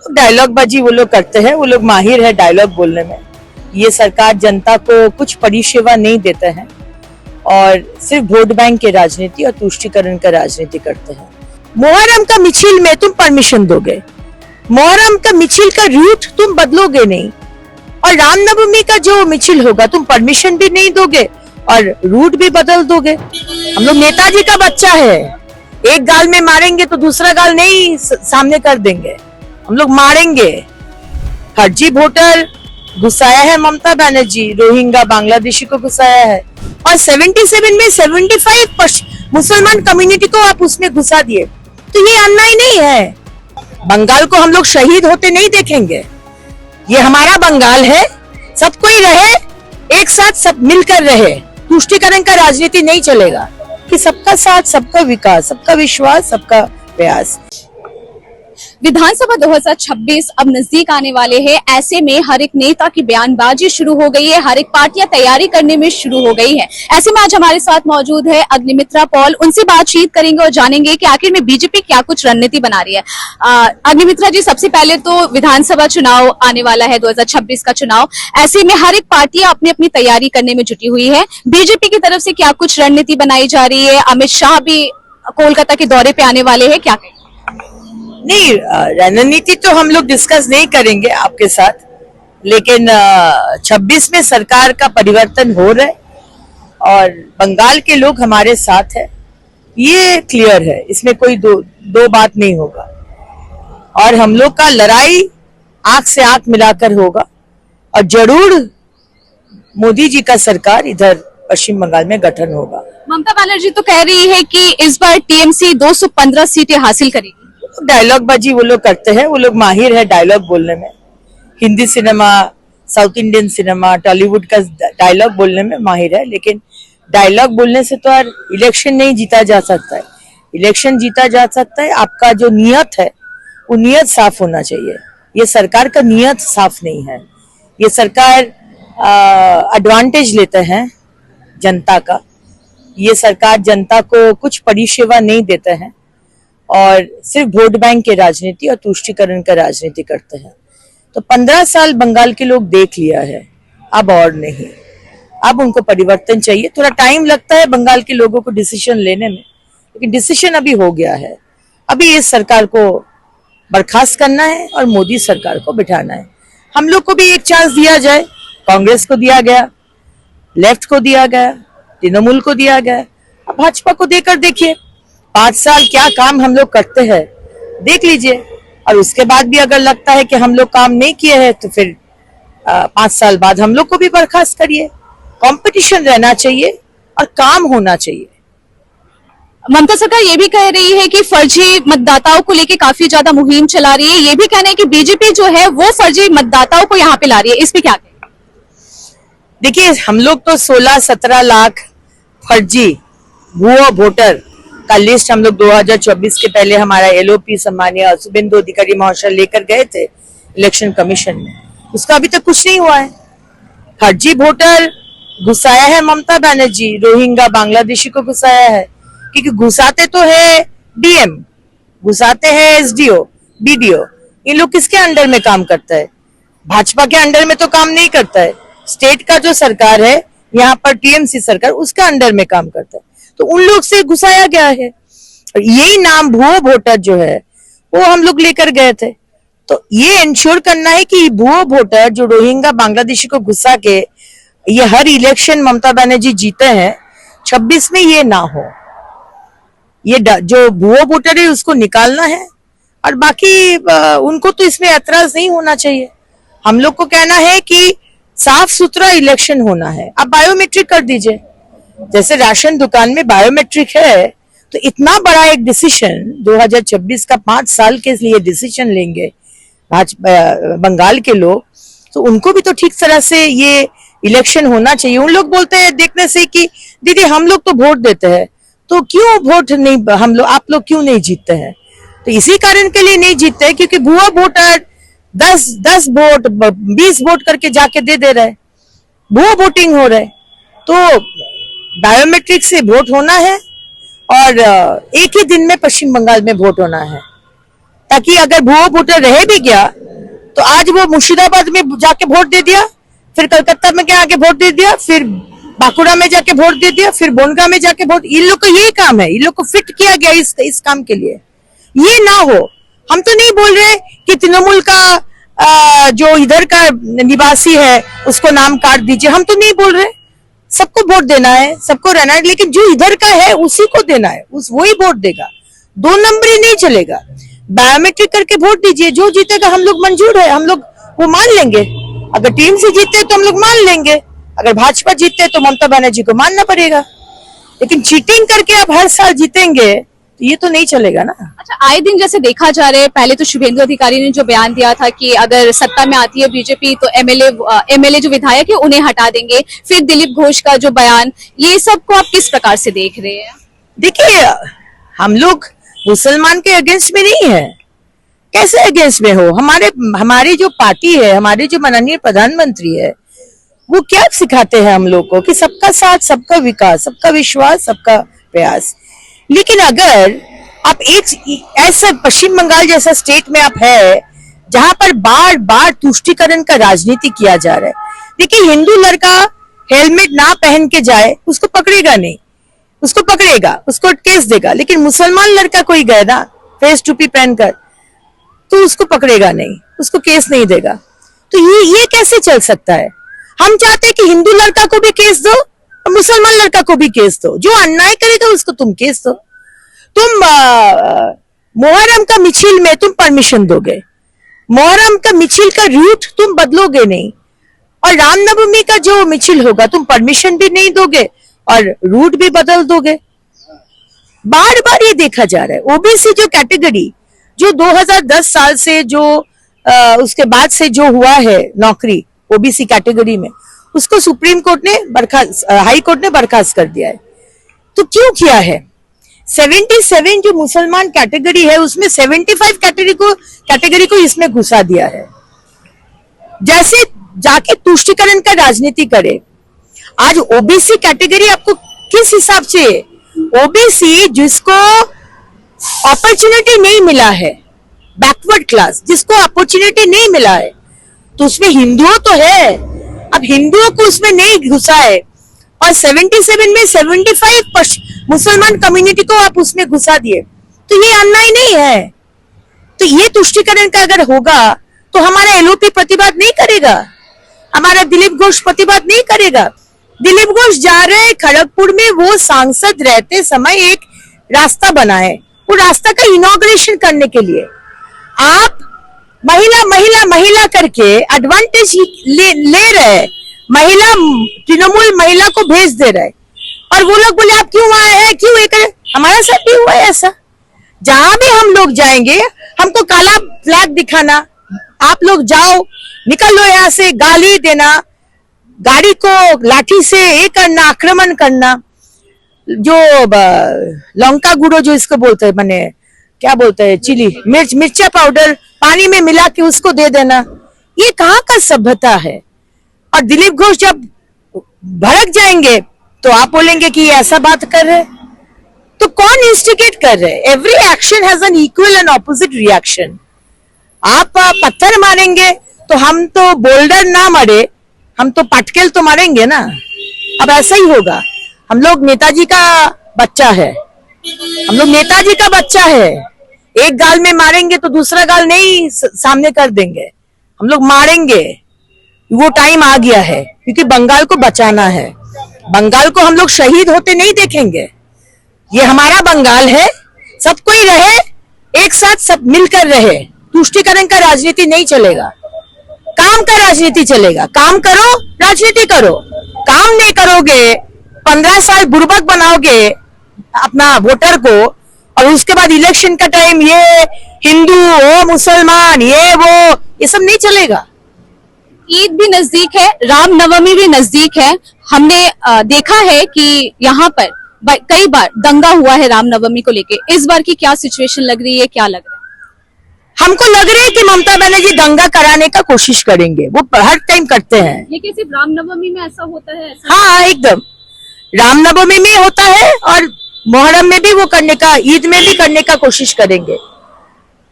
Dialogue बाजी वो लोग करते हैं, वो लोग माहिर है डायलॉग बोलने में। ये सरकार जनता को कुछ परिसेवा नहीं देते हैं और सिर्फ वोट बैंक के राजनीति और तुष्टीकरण का राजनीति करते हैं। मुहर्रम का मिছিল में तुम परमिशन दोगे, मुहर्रम का मिছিল का रूट तुम बदलोगे नहीं, और रामनवमी का जो मिছিল होगा तुम परमिशन भी नहीं दोगे और रूट भी बदल दोगे। हम लोग नेताजी का बच्चा है, एक गाल में मारेंगे तो दूसरा गाल नहीं सामने कर देंगे, हम लोग मारेंगे। फर्जी वोटर घुसाया है ममता बनर्जी, रोहिंग्या बांग्लादेशी को घुसाया है, और 77 में 75% मुसलमान कम्युनिटी को आप उसमें घुसा दिए, तो ये अन्याय नहीं है। बंगाल को हम लोग शहीद होते नहीं देखेंगे, ये हमारा बंगाल है, सब कोई रहे एक साथ, सब मिलकर रहे, तुष्टीकरण का राजनीति नहीं चलेगा कि सबका साथ, सबका विकास, सबका विश्वास, सबका प्रयास। विधानसभा 2026 अब नजदीक आने वाले हैं, ऐसे में हर एक नेता की बयानबाजी शुरू हो गई है, हर एक पार्टियां तैयारी करने में शुरू हो गई है। ऐसे में आज हमारे साथ मौजूद है अग्निमित्रा पॉल, उनसे बातचीत करेंगे और जानेंगे कि आखिर में बीजेपी क्या कुछ रणनीति बना रही है। अग्निमित्रा जी, सबसे पहले तो विधानसभा चुनाव आने वाला है, 2026 का चुनाव, ऐसे में हर एक पार्टियां अपनी अपनी तैयारी करने में जुटी हुई है। बीजेपी की तरफ से क्या कुछ रणनीति बनाई जा रही है? अमित शाह भी कोलकाता के दौरे पे आने वाले हैं, क्या नहीं, रणनीति तो हम लोग डिस्कस नहीं करेंगे आपके साथ, लेकिन 26 में सरकार का परिवर्तन हो रहा है और बंगाल के लोग हमारे साथ है, ये क्लियर है, इसमें कोई दो बात नहीं होगा। और हम लोग का लड़ाई आंख से आंख मिलाकर होगा और जरूर मोदी जी का सरकार इधर पश्चिम बंगाल में गठन होगा। ममता बनर्जी तो कह रही है कि इस बार टीएमसी 215 सीटें हासिल करेगी। डायलॉग बाजी वो लोग करते हैं, वो लोग माहिर है डायलॉग बोलने में। Hindi cinema, south Indian cinema, Tollywood का डायलॉग बोलने में माहिर है, लेकिन डायलॉग बोलने से तो यार इलेक्शन नहीं जीता जा सकता है। इलेक्शन जीता जा सकता है, आपका जो नियत है वो नियत साफ होना चाहिए। ये सरकार का नियत साफ नहीं है, ये सरकार एडवांटेज लेते हैं जनता का, ये सरकार जनता को कुछ परिसेवा नहीं देते हैं और सिर्फ वोट बैंक के राजनीति और तुष्टीकरण का राजनीति करते हैं। तो 15 साल बंगाल के लोग देख लिया है, अब और नहीं, अब उनको परिवर्तन चाहिए। थोड़ा टाइम लगता है बंगाल के लोगों को डिसीजन लेने में, लेकिन डिसीजन अभी हो गया है। अभी इस सरकार को बर्खास्त करना है और मोदी सरकार को बिठाना है। हम लोग को भी एक चांस दिया जाए, कांग्रेस को दिया गया, लेफ्ट को दिया गया, तृणमूल को दिया गया, अब भाजपा को देकर देखिए 5 साल क्या काम हम लोग करते हैं, देख लीजिए। और उसके बाद भी अगर लगता है कि हम लोग काम नहीं किए हैं तो फिर 5 साल बाद हम लोग को भी बर्खास्त करिए। कंपटीशन रहना चाहिए और काम होना चाहिए। ममता सरकार ये भी कह रही है कि फर्जी मतदाताओं को लेके काफी ज्यादा मुहिम चला रही है, ये भी कहना है कि बीजेपी जो है वो फर्जी मतदाताओं को यहाँ पे ला रही है, इस पे क्या कहें? देखिए, हम लोग तो 16-17 लाख फर्जी भुआ वोटर का लिस्ट हम लोग 2024 के पहले हमारा एलओपी सम्मानीय शुभेंदु अधिकारी महोदय लेकर गए थे इलेक्शन कमीशन में, उसका अभी तक कुछ नहीं हुआ है। फर्जी वोटर घुसाया है ममता बनर्जी, रोहिंग्या बांग्लादेशी को घुसाया है, क्योंकि घुसाते तो है डीएम, घुसाते हैं एसडीओ, बीडीओ, इन लोग किसके अंडर में काम करता है? भाजपा के अंडर में तो काम नहीं करता है, स्टेट का जो सरकार है यहाँ पर टीएमसी सरकार, उसका अंडर में काम करता है, तो उन लोग से घुसाया गया है। और यही नाम भुआ वोटर जो है वो हम लोग लेकर गए थे। तो ये इंश्योर करना है कि भुआ वोटर जो रोहिंग्या बांग्लादेशी को घुसा के ये हर इलेक्शन ममता बनर्जी जीते हैं, 26 में ये ना हो। ये जो भुआ वोटर है उसको निकालना है और बाकी उनको तो इसमें ऐतराज नहीं होना चाहिए। हम लोग को कहना है कि साफ सुथरा इलेक्शन होना है। आप बायोमेट्रिक कर दीजिए, जैसे राशन दुकान में बायोमेट्रिक है, तो इतना बड़ा एक डिसीजन 2026 का 5 साल के लिए डिसीजन लेंगे बंगाल के लोग, तो उनको भी तो ठीक तरह से ये इलेक्शन होना चाहिए। उन लोग बोलते हैं देखने से कि दीदी हम लोग तो वोट देते हैं, तो क्यों वोट नहीं हम लोग, आप लोग क्यों नहीं जीतते हैं? तो इसी कारण के लिए नहीं जीतते हैं क्योंकि भुआ वोटर 10 वोट 20 वोट करके जाके दे रहे, भुआ वोटिंग हो रहे। तो बायोमेट्रिक से वोट होना है और एक ही दिन में पश्चिम बंगाल में वोट होना है। ताकि अगर भुआ वोटर रह भी गया तो आज वो मुर्शिदाबाद में जाके वोट दे दिया, फिर कलकत्ता में क्या आके वोट दे दिया, फिर बांकुड़ा में जाके वोट दे दिया, फिर बोनगा में जाके वोट। इन लोग को यही काम है, इन लोग को फिट किया गया इस काम के लिए। ये ना हो। हम तो नहीं बोल रहे कि तृणमूल का जो इधर का निवासी है उसको नाम काट दीजिए, हम तो नहीं बोल रहे। सबको वोट देना है, सबको रहना है, लेकिन जो इधर का है उसी को देना है, वही वोट देगा। 2 नंबरी नहीं चलेगा। बायोमेट्रिक करके वोट दीजिए, जो जीतेगा हम लोग मंजूर है, हम लोग वो मान लेंगे। अगर टीम से जीते तो हम लोग मान लेंगे, अगर भाजपा जीते तो ममता बनर्जी को मानना पड़ेगा। लेकिन चीटिंग करके आप हर साल जीतेंगे तो ये तो नहीं चलेगा ना। अच्छा, आए दिन जैसे देखा जा रहा है, पहले तो शुभेंदु अधिकारी ने जो बयान दिया था कि अगर सत्ता में आती है बीजेपी तो एमएलए जो विधायक है उन्हें हटा देंगे, फिर दिलीप घोष का जो बयान, ये सब को आप किस प्रकार से देख रहे हैं? देखिए, हम लोग मुसलमान के अगेंस्ट में नहीं है। कैसे अगेंस्ट में हो? हमारी जो पार्टी है, हमारे जो माननीय प्रधानमंत्री है, वो क्या सिखाते हैं हम लोग को कि सबका साथ, सबका विकास, सबका विश्वास, सबका प्रयास। लेकिन अगर आप एक ऐसा पश्चिम बंगाल जैसा स्टेट में आप है जहां पर बार बार तुष्टीकरण का राजनीति किया जा रहा है। देखिए, हिंदू लड़का हेलमेट ना पहन के जाए उसको पकड़ेगा नहीं, उसको पकड़ेगा, उसको केस देगा। लेकिन मुसलमान लड़का कोई गए ना फेस टोपी पहनकर तो उसको पकड़ेगा नहीं, उसको केस नहीं देगा। तो ये कैसे चल सकता है? हम चाहते हैं कि हिंदू लड़का को भी केस दो और मुसलमान लड़का को भी केस दो। जो अन्याय करेगा उसको तुम केस दो। तुम मुहर्रम का मिছিল में तुम परमिशन दोगे, मुहर्रम का मिছিল का रूट तुम बदलोगे नहीं, और रामनवमी का जो मिছিল होगा तुम परमिशन भी नहीं दोगे और रूट भी बदल दोगे। बार बार ये देखा जा रहा है। ओबीसी जो कैटेगरी जो 2010 साल से जो उसके बाद से जो हुआ है नौकरी ओबीसी कैटेगरी में, उसको सुप्रीम कोर्ट ने हाई कोर्ट ने बर्खास्त कर दिया है। तो क्यों किया है? 77 जो मुसलमान कैटेगरी है उसमें 75 कैटेगरी को इसमें घुसा दिया है। जैसे जाके तुष्टीकरण का राजनीति करे। आज ओबीसी कैटेगरी आपको किस हिसाब से? ओबीसी जिसको अपॉर्चुनिटी नहीं मिला है, बैकवर्ड क्लास जिसको अपॉर्चुनिटी नहीं मिला है, तो उसमें हिंदुओं तो है। अब हिंदुओं को उसमें नहीं घुसा है और 77 में 75 मुसलमान कम्युनिटी को आप उसमें घुसा दिए, तो ये अन्याय नहीं है। तो ये तुष्टीकरण का अगर होगा तो हमारा एलओपी प्रतिवाद नहीं करेगा, हमारा दिलीप घोष प्रतिवाद नहीं करेगा। दिलीप घोष जा रहे हैं खड़गपुर में, वो सांसद रहते समय एक रास्ता बना है, वो रास्ता का इनॉग्रेशन करने के लिए आप महिला महिला महिला करके एडवांटेज ले रहे, महिला तृणमूल महिला को भेज दे रहे, और वो लोग बोले आप क्यों आए हैं, क्यों ये करें? हमारे साथ भी हुआ है ऐसा। जहां भी हम लोग जाएंगे हमको काला फ्लैग दिखाना, आप लोग जाओ निकल लो यहाँ से, गाली देना, गाड़ी को लाठी से ये करना, आक्रमण करना, जो लंका गुड़ो जो इसको बोलते हैं, माने क्या बोलते हैं, चिली मिर्चा पाउडर पानी में मिला के उसको दे देना, ये कहाँ का सभ्यता है? और दिलीप घोष जब भड़क जाएंगे तो आप बोलेंगे कि ये ऐसा बात कर रहे, तो कौन इंस्टिगेट कर रहे? Every action has an equal and opposite reaction. आप पत्थर मारेंगे तो हम तो बोल्डर ना मारे, हम तो पटकेल तो मारेंगे ना। अब ऐसा ही होगा। हम लोग नेताजी का बच्चा है, हम लोग नेताजी का बच्चा है। एक गाल में मारेंगे तो दूसरा गाल नहीं सामने कर देंगे, हम लोग मारेंगे। वो टाइम आ गया है क्योंकि बंगाल को बचाना है। बंगाल को हम लोग शहीद होते नहीं देखेंगे। ये हमारा बंगाल है, सब कोई रहे एक साथ, सब मिलकर रहे। तुष्टीकरण का राजनीति नहीं चलेगा, काम का राजनीति चलेगा। काम करो, राजनीति करो। काम नहीं करोगे, 15 साल बुर्बक बनाओगे अपना वोटर को, और उसके बाद इलेक्शन का टाइम ये हिंदू वो मुसलमान ये वो, ये सब नहीं चलेगा। ईद भी नजदीक है, रामनवमी भी नजदीक है। हमने देखा है कि यहाँ पर कई बार दंगा हुआ है रामनवमी को लेके। इस बार की क्या सिचुएशन लग रही है, क्या लग रहा है? हमको लग रहा है कि ममता बनर्जी दंगा कराने का कोशिश करेंगे, वो हर टाइम करते हैं। ये सिर्फ रामनवमी में ऐसा होता है? ऐसा हाँ, एकदम रामनवमी में होता है और मुहर्रम में भी वो करने का, ईद में भी करने का कोशिश करेंगे।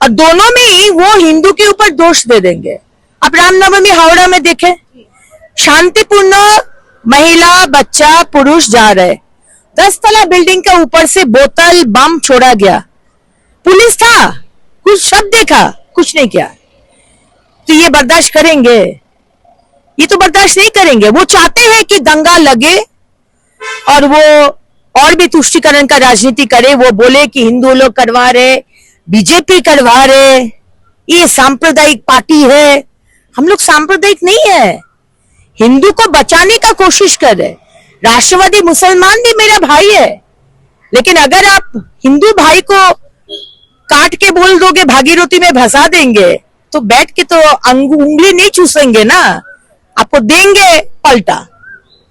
और दोनों में ही वो हिंदू के ऊपर दोष दे देंगे। अब रामनवमी हावड़ा में देखें, शांतिपूर्ण महिला, बच्चा, पुरुष जा रहे, 10 तला बिल्डिंग के ऊपर से बोतल बम छोड़ा गया, पुलिस था, कुछ शब्द देखा, कुछ नहीं किया। तो ये बर्दाश्त करेंगे? ये तो बर्दाश्त नहीं करेंगे। वो चाहते हैं कि दंगा लगे और वो और भी तुष्टीकरण का राजनीति करे, वो बोले कि हिंदू लोग करवा रहे, बीजेपी करवा रहे, ये सांप्रदायिक पार्टी है। हम लोग सांप्रदायिक नहीं है, हिंदू को बचाने का कोशिश कर रहे। राष्ट्रवादी मुसलमान भी मेरा भाई है, लेकिन अगर आप हिंदू भाई को काट के बोल दोगे भागीरथी में भसा देंगे, तो बैठ के तो उंगली नहीं चूसेंगे ना, आपको देंगे पलटा।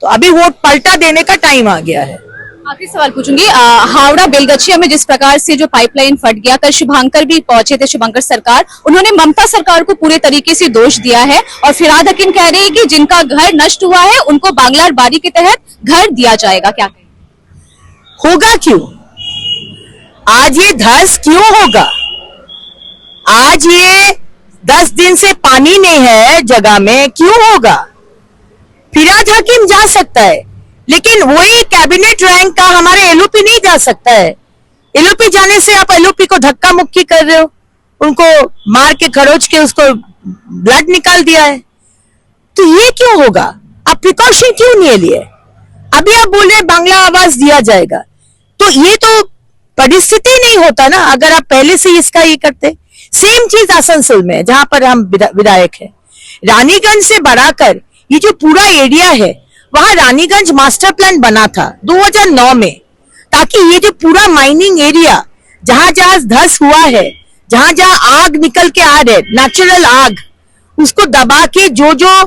तो अभी वोट पलटा देने का टाइम आ गया है। आखिरी सवाल पूछूंगी, हावड़ा बेलगछिया में जिस प्रकार से जो पाइपलाइन फट गया, कल शुभंकर भी पहुंचे थे, शुभंकर सरकार, उन्होंने ममता सरकार को पूरे तरीके से दोष दिया है और फिराद हकीम कह रहे हैं कि जिनका घर नष्ट हुआ है उनको बांग्लार बाड़ी के तहत घर दिया जाएगा। क्या कहें? होगा क्यों? आज ये धस क्यों होगा? आज ये 10 दिन से पानी नहीं है जगह में, क्यों होगा? फिराद हकीम जा सकता है, लेकिन वही कैबिनेट रैंक का हमारे एलओपी नहीं जा सकता है। एलओपी जाने से आप एलओपी को धक्का मुक्की कर रहे हो, उनको मार के खरोच के उसको ब्लड निकाल दिया है। तो ये क्यों होगा? आप प्रिकॉशन क्यों नहीं लिए? अभी आप बोल रहे बांग्ला आवाज दिया जाएगा, तो ये तो परिस्थिति नहीं होता ना अगर आप पहले से इसका ये करते। सेम चीज आसनसोल में, जहां पर हम विधायक है, रानीगंज से बढ़ाकर ये जो पूरा एरिया है, वहां रानीगंज मास्टर प्लान बना था 2009 में, ताकि ये जो पूरा माइनिंग एरिया जहां जहां धस हुआ है, जहां जहां आग निकल के आ रहे, नेचुरल आग, उसको दबा के जो जो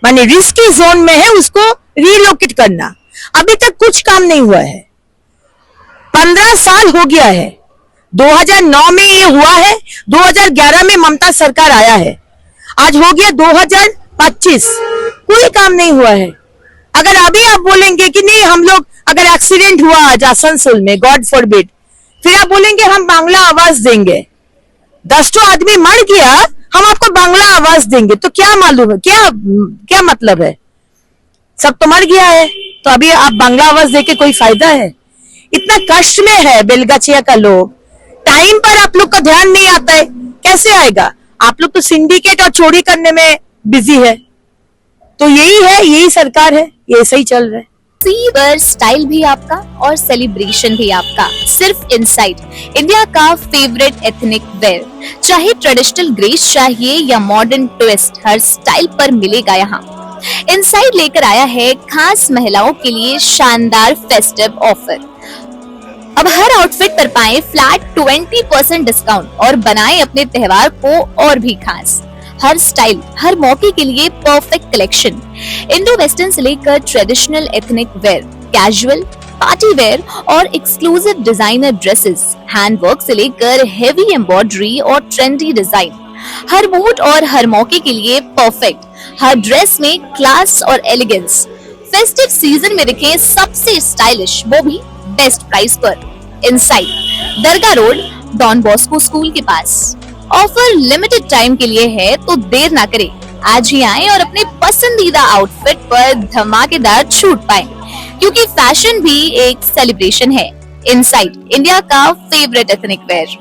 माने रिस्की जोन में है उसको रिलोकेट करना। अभी तक कुछ काम नहीं हुआ है। 15 साल हो गया है, 2009 में ये हुआ है, 2011 में ममता सरकार आया है, आज हो गया 2025, कोई काम नहीं हुआ है। अगर अभी आप बोलेंगे कि नहीं हम लोग, अगर एक्सीडेंट हुआ आज आसनसोल में, गॉड फॉरबिड, फिर आप बोलेंगे हम बांग्ला आवाज देंगे, 10 आदमी मर गया, हम आपको बांग्ला आवाज देंगे, तो क्या मालूम है, क्या मतलब है? सब तो मर गया है, तो अभी आप बांग्ला आवाज देके कोई फायदा है? इतना कष्ट में है बेलगाछिया का लोग, टाइम पर आप लोग का ध्यान नहीं आता है, कैसे आएगा? आप लोग तो सिंडिकेट और चोरी करने में बिजी है। तो यही है, यही सरकार है, ये सही चल रहा है। वेयर स्टाइल भी आपका और सेलिब्रेशन भी आपका, सिर्फ इनसाइड, इंडिया का फेवरेट एथनिक वेयर। चाहे ट्रेडिशनल ग्रेस चाहिए या मॉडर्न ट्विस्ट, हर स्टाइल पर मिलेगा यहाँ। इनसाइड लेकर आया है खास महिलाओं के लिए शानदार फेस्टिव ऑफर। अब हर आउटफिट पर पाएं फ्लैट 20% डिस्काउंट और बनाएं अपने त्योहार को और भी खास। हर स्टाइल, हर मौके के लिए परफेक्ट कलेक्शन, इंडो वेस्टर्न से लेकर traditional ethnic wear, casual, party wear और एक्सक्लूसिव डिजाइनर ड्रेसेस, हैंडवर्क से लेकर हेवी एम्ब्रॉयडरी और ट्रेंडी डिजाइन, हर मूड और हर मौके के लिए परफेक्ट, हर ड्रेस में क्लास और एलिगेंस। फेस्टिव सीजन में दिखें सबसे स्टाइलिश, वो भी बेस्ट प्राइस पर। इनसाइड, दरगाह रोड, डॉन बॉस्को स्कूल के पास। ऑफर लिमिटेड टाइम के लिए है, तो देर ना करें, आज ही आएं और अपने पसंदीदा आउटफिट पर धमाकेदार छूट पाएं, क्योंकि फैशन भी एक सेलिब्रेशन है। इनसाइड, इंडिया का फेवरेट एथनिक वेयर।